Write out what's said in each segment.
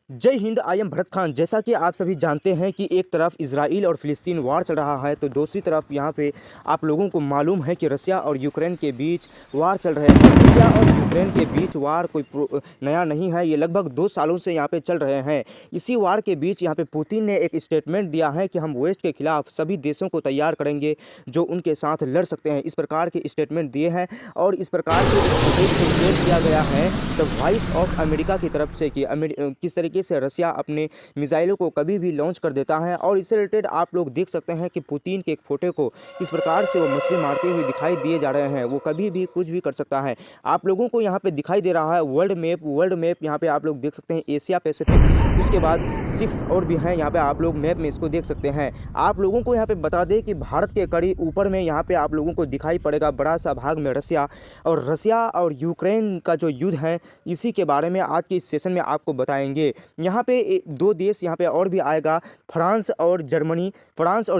जय Hind. I am Bharat Khan. जैसा कि आप सभी जानते हैं कि एक तरफ इजराइल और फ़िलिस्तीन वार चल रहा है, तो दूसरी तरफ यहाँ पे आप लोगों को मालूम है कि रसिया और यूक्रेन के बीच वार चल रहे हैं। रसिया और यूक्रेन के बीच वार कोई नया नहीं है, ये लगभग 2 सालों से यहाँ पे चल रहे हैं। इसी वार के बीच यहाँ पे पुतिन ने एक स्टेटमेंट दिया है कि हम वेस्ट के खिलाफ सभी देशों को तैयार करेंगे जो उनके साथ लड़ सकते हैं। इस प्रकार के स्टेटमेंट दिए हैं और इस प्रकार के एक फुटेज को शेयर किया गया है द वॉइस ऑफ अमेरिका की तरफ से कि किस तरीके से रसिया अपने मिसाइलों को कभी भी लॉन्च कर देता है। और इससे रिलेटेड आप लोग देख सकते हैं कि पुतिन के एक फोटो को किस प्रकार से वो मछली मारते हुए दिखाई दिए जा रहे हैं। वो कभी भी कुछ भी कर सकता है। आप लोगों को यहाँ पे दिखाई दे रहा है वर्ल्ड मैप यहाँ पे आप लोग देख सकते हैं, एशिया पैसिफिक, उसके बाद 6 और भी हैं यहाँ पे आप लोग मैप में इसको देख सकते हैं। आप लोगों को यहाँ पे बता दें कि भारत के करीब ऊपर में यहाँ पे आप लोगों को दिखाई पड़ेगा बड़ा सा भाग में रसिया और यूक्रेन का जो युद्ध है, इसी के बारे में आज के इस सेशन में आपको बताएंगे। यहाँ पे दो देश यहाँ पे और भी आएगा, फ्रांस और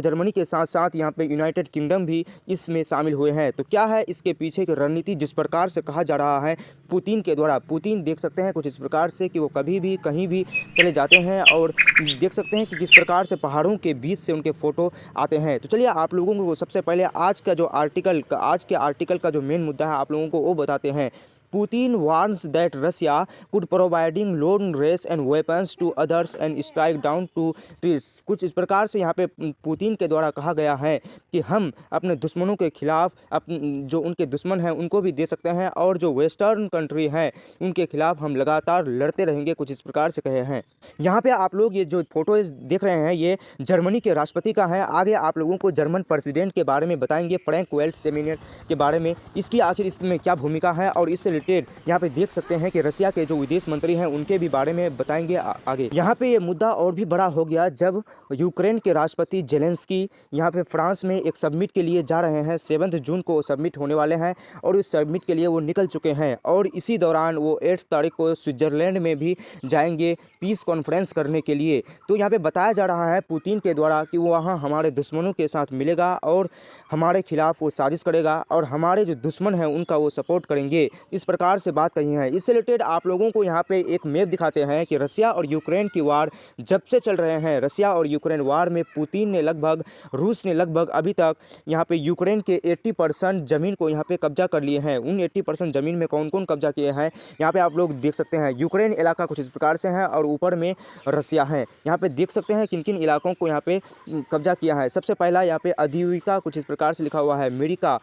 जर्मनी के साथ साथ यहाँ पे यूनाइटेड किंगडम भी इसमें शामिल हुए हैं। तो क्या है इसके पीछे की रणनीति, जिस प्रकार से कहा जा रहा है पुतिन के द्वारा। पुतिन देख सकते हैं कुछ इस प्रकार से कि वो कभी भी कहीं भी चले जाते हैं और देख सकते हैं कि किस प्रकार से पहाड़ों के बीच से उनके फ़ोटो आते हैं। तो चलिए आप लोगों को सबसे पहले आज के आर्टिकल का जो मेन मुद्दा है आप लोगों को वो बताते हैं। Putin warns that Russia could providing loan race and weapons to others and strike down to terrorists। कुछ इस प्रकार से यहाँ पे पुतिन के द्वारा कहा गया है कि हम अपने दुश्मनों के खिलाफ जो उनके दुश्मन हैं उनको भी दे सकते हैं और जो वेस्टर्न कंट्री हैं उनके खिलाफ हम लगातार लड़ते रहेंगे, कुछ इस प्रकार से कहे हैं। यहाँ पे आप लोग ये जो फोटोज देख रहे हैं ये जर्मनी के राष्ट्रपति का है। आगे आप लोगों को जर्मन प्रेसिडेंट के बारे में बताएंगे, फ्रैंक वाल्टर के बारे में, इसकी आखिर इसमें क्या भूमिका है और इससे रिलेटेड यहाँ पे देख सकते हैं कि रसिया के जो विदेश मंत्री हैं उनके भी बारे में बताएंगे आगे। यहाँ पे ये मुद्दा और भी बड़ा हो गया जब यूक्रेन के राष्ट्रपति जेलेंस्की यहाँ पे फ्रांस में एक सबमिट के लिए जा रहे हैं। 7 जून को सबमिट होने वाले हैं और इस सबमिट के लिए वो निकल चुके हैं और इसी दौरान वो 8 तारीख को स्विट्जरलैंड में भी जाएंगे पीस कॉन्फ्रेंस करने के लिए। तो यहाँ पे बताया जा रहा है पुतिन के द्वारा कि वो वहाँ हमारे दुश्मनों के साथ मिलेगा और हमारे खिलाफ वो साजिश करेगा और हमारे जो दुश्मन हैं उनका वो सपोर्ट करेंगे, इस प्रकार से बात कही है। इससे रिलेटेड आप लोगों को यहाँ पे एक मैप दिखाते हैं कि रसिया और यूक्रेन की वार जब से चल रहे हैं, रसिया और यूक्रेन वार में रूस ने लगभग अभी तक यहाँ पे यूक्रेन के 80% ज़मीन को यहाँ पे कब्जा कर लिए हैं। उन 80% ज़मीन में कौन कौन कब्जा किए हैं यहाँ पे आप लोग देख सकते हैं। यूक्रेन इलाका कुछ इस प्रकार से है और ऊपर में रसिया है। यहाँ पे देख सकते हैं किन किन इलाकों को यहाँ पे कब्जा किया है। सबसे पहला यहाँ पे अद्विका कुछ इस प्रकार से लिखा हुआ है, मेरिका,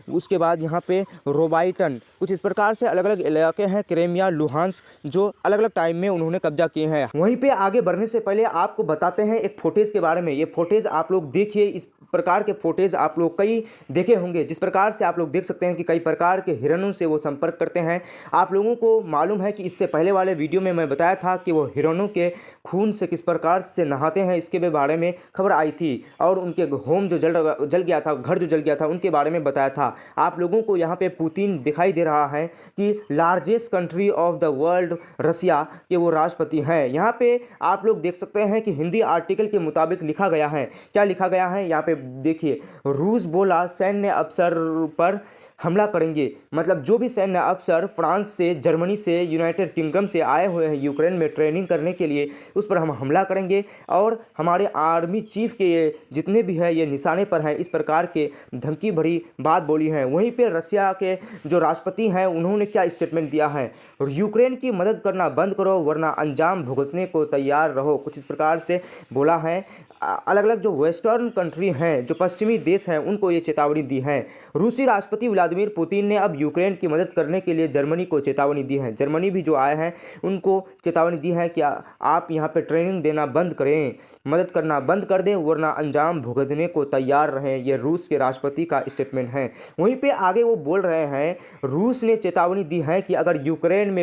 उसके बाद यहाँ पे रोबाइटन, कुछ इस प्रकार से अलग अलग इलाके हैं, क्रेमिया, लुहांस्क, जो अलग अलग टाइम में उन्होंने कब्जा किए हैं। वहीं पे आगे बढ़ने से पहले आपको बताते हैं एक फोटेज के बारे में। ये फोटेज आप लोग देखिए, इस प्रकार के फोटेज आप लोग कई देखे होंगे। जिस प्रकार से आप लोग देख सकते हैं कि कई प्रकार के हिरणों से वो संपर्क करते हैं। आप लोगों को मालूम है कि इससे पहले वाले वीडियो में मैं बताया था कि वो हिरणों के खून से किस प्रकार से नहाते हैं, इसके बारे में खबर आई थी और उनके होम जो जल गया था, घर जो जल गया था, उनके बारे में बताया था। आप लोगों को यहाँ पे पुतिन दिखाई दे रहा है कि largest country of the world Russia के वो राष्ट्रपति हैं। यहाँ पे आप लोग देख सकते हैं कि हिंदी आर्टिकल के मुताबिक लिखा गया है। क्या लिखा गया है यहाँ पे देखिए, रूस बोला सैन्य अफसर पर हमला करेंगे। मतलब जो भी सैन्य अफसर फ्रांस से, जर्मनी से, यूनाइटेड किंगडम से आए हुए हैं यूक्रेन में ट्रेनिंग करने के लिए, उस पर हम हमला करेंगे और हमारे आर्मी चीफ के ये जितने भी है ये निशाने पर हैं, इस प्रकार के धमकी भरी बात बोली है। वहीं पे रसिया के जो राष्ट्रपति हैं उन्होंने क्या स्टेटमेंट दिया है, यूक्रेन की मदद करना बंद करो वरना अंजाम भुगतने को तैयार रहो, कुछ इस प्रकार से बोला है। अलग अलग जो वेस्टर्न कंट्री हैं, जो पश्चिमी देश हैं, उनको ये चेतावनी दी है। रूसी राष्ट्रपति व्लादिमीर पुतिन ने अब यूक्रेन की मदद करने के लिए जर्मनी को चेतावनी दी है। जर्मनी भी जो आए हैं उनको चेतावनी दी है कि आप यहाँ पे ट्रेनिंग देना बंद करें, मदद करना बंद कर दें वरना अंजाम भुगतने को तैयार रहें। ये रूस के राष्ट्रपति का स्टेटमेंट है। वहीं पे आगे वो बोल रहे हैं, रूस ने चेतावनी दी है कि अगर यूक्रेन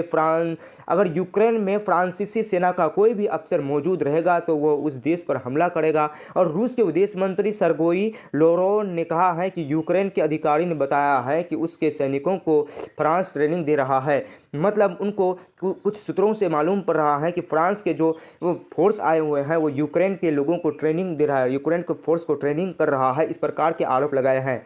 में फ्रांसीसी सेना का कोई भी अफसर मौजूद रहेगा तो वो उस देश पर हमला करेगा। और रूस के विदेश मंत्री सर्गोई लाव्रोव ने कहा है कि यूक्रेन के अधिकारी ने बताया है कि उसके सैनिकों को फ्रांस ट्रेनिंग दे रहा है। मतलब उनको कुछ सूत्रों से मालूम पड़ रहा है कि फ्रांस के जो फोर्स आए हुए हैं वो यूक्रेन के लोगों को ट्रेनिंग दे रहा है, यूक्रेन के फोर्स को ट्रेनिंग कर रहा है, इस प्रकार के आरोप लगाए हैं।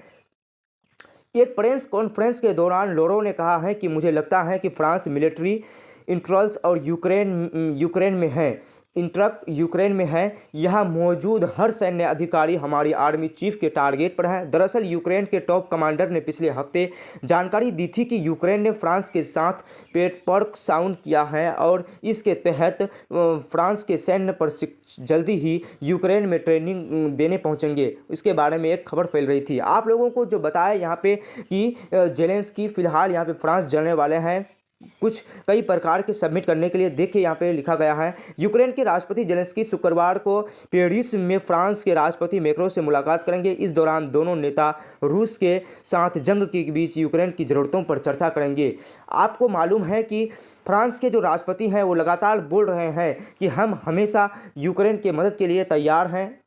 एक प्रेस कॉन्फ्रेंस के दौरान लाव्रोव ने कहा है कि मुझे लगता है कि फ्रांस मिलिट्री इंट्रल्स और यूक्रेन में है। इंटरक यूक्रेन में है। यहाँ मौजूद हर सैन्य अधिकारी हमारी आर्मी चीफ के टारगेट पर है। दरअसल यूक्रेन के टॉप कमांडर ने पिछले हफ्ते जानकारी दी थी कि यूक्रेन ने फ्रांस के साथ पेटरबर्ग साइन किया है और इसके तहत फ्रांस के सैन्य प्रशिक्षक जल्दी ही यूक्रेन में ट्रेनिंग देने पहुंचेंगे। इसके बारे में एक खबर फैल रही थी। आप लोगों को जो बताया यहाँ पे कि जेलेंस्की फिलहाल यहाँ पे फ्रांस जाने वाले हैं कुछ कई प्रकार के सबमिट करने के लिए। देखिए यहाँ पे लिखा गया है, यूक्रेन के राष्ट्रपति जेलेंस्की शुक्रवार को पेरिस में फ्रांस के राष्ट्रपति मैक्रों से मुलाकात करेंगे। इस दौरान दोनों नेता रूस के साथ जंग के बीच यूक्रेन की ज़रूरतों पर चर्चा करेंगे। आपको मालूम है कि फ्रांस के जो राष्ट्रपति हैं वो लगातार बोल रहे हैं कि हम हमेशा यूक्रेन की मदद के लिए तैयार हैं,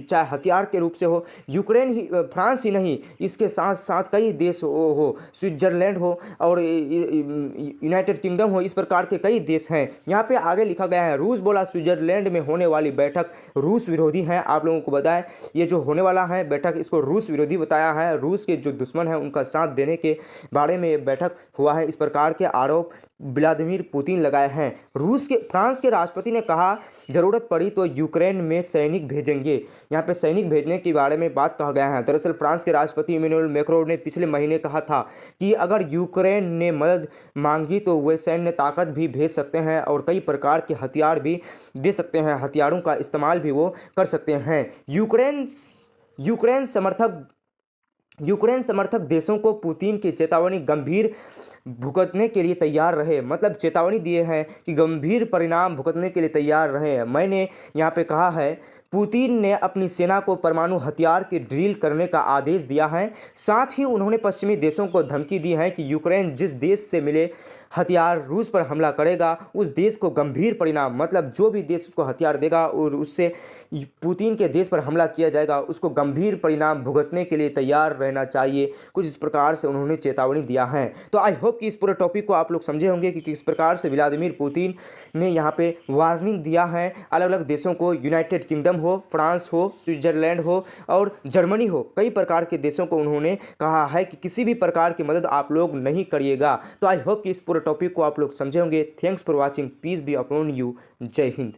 चाहे हथियार के रूप से हो। यूक्रेन ही, फ्रांस ही नहीं, इसके साथ साथ कई देश हो स्विट्जरलैंड हो और यूनाइटेड किंगडम हो, इस प्रकार के कई देश हैं। यहाँ पे आगे लिखा गया है, रूस बोला स्विट्जरलैंड में होने वाली बैठक रूस विरोधी है। आप लोगों को बताएं ये जो होने वाला है बैठक, इसको रूस विरोधी बताया है। रूस के जो दुश्मन हैं उनका साथ देने के बारे में ये बैठक हुआ है, इस प्रकार के आरोप व्लादिमीर पुतिन लगाए हैं। फ्रांस के राष्ट्रपति ने कहा जरूरत पड़ी तो यूक्रेन में सैनिक भेजेंगे। यहाँ पे सैनिक भेजने के बारे में बात कहा गया है। दरअसल फ्रांस के राष्ट्रपति इमैनुअल मैक्रों ने पिछले महीने कहा था कि अगर यूक्रेन ने मदद मांगी तो वे सैन्य ताकत भी भेज सकते हैं और कई प्रकार के हथियार भी दे सकते हैं, हथियारों का इस्तेमाल भी वो कर सकते हैं। यूक्रेन समर्थक देशों को पुतिन की चेतावनी गंभीर भुगतने के लिए तैयार रहे, मतलब चेतावनी दिए हैं कि गंभीर परिणाम भुगतने के लिए तैयार रहे। मैंने यहाँ पे कहा है पुतिन ने अपनी सेना को परमाणु हथियार की ड्रिल करने का आदेश दिया है। साथ ही उन्होंने पश्चिमी देशों को धमकी दी है कि यूक्रेन जिस देश से मिले हथियार रूस पर हमला करेगा उस देश को गंभीर परिणाम, मतलब जो भी देश उसको हथियार देगा और उससे पुतिन के देश पर हमला किया जाएगा, उसको गंभीर परिणाम भुगतने के लिए तैयार रहना चाहिए। कुछ इस प्रकार से उन्होंने चेतावनी दिया है। तो आई होप कि इस पूरे टॉपिक को आप लोग समझे होंगे कि किस प्रकार से व्लादिमीर पुतिन ने यहाँ पे वार्निंग दिया है अलग अलग देशों को, यूनाइटेड किंगडम हो, फ्रांस हो, स्विट्जरलैंड हो और जर्मनी हो, कई प्रकार के देशों को उन्होंने कहा है कि किसी भी प्रकार की मदद आप लोग नहीं करिएगा। तो आई होप कि इस पूरे टॉपिक को आप लोग समझे होंगे। Thanks for watching, peace be upon you. जय हिंद।